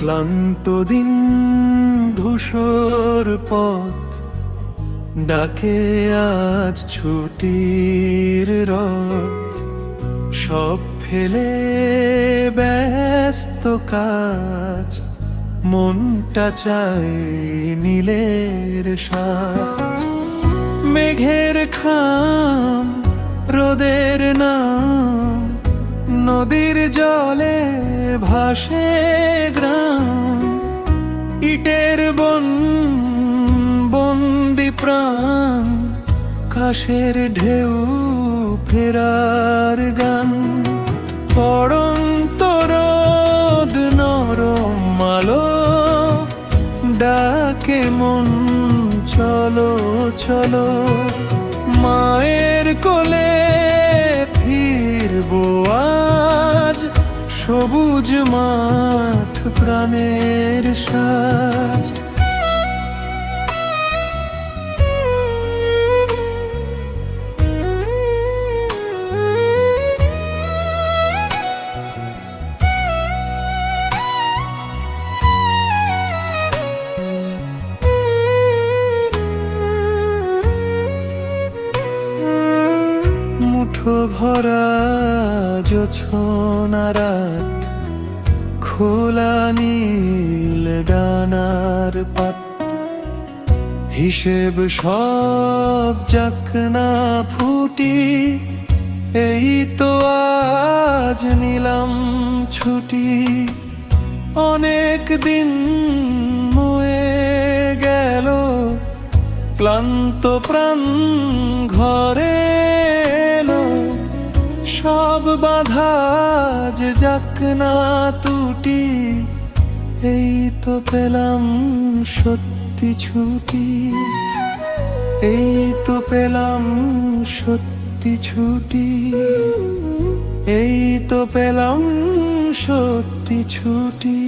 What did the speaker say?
ক্লান্ত দিন ধূসর পথ ডাকে আজ ছুটির রথ। সব ফেলে ব্যস্ত কাজ, মনটা চায় নীলের সাজ। মেঘের খাম, রোদের নাম, নদীর জলে ভাসে গ্রাম। ইটের বন্দি প্রাণ, কাশের ঢেউ ফেরার গান। পড়ন্ত রোদ নরম আলো ডাকে মন, চলো চলো মায়ের কোলে ফিরবো আজ। সবুজ মাঠ প্রাণের সাজ। মুঠো ভরা জোছনা রাত, খোলা নীল ডানার পাত। হিসেব সব যাক না ফুটি, এই তো আজ নিলাম ছুটি। অনেক দিন ময়ে গেল, ক্লান্ত প্রাণ ঘরে এলো। সব বাধা যে যাক না টুটি, এই তো পেলাম সত্যি ছুটি। এই তো পেলাম সত্যি ছুটি। এই তো পেলাম সত্যি ছুটি।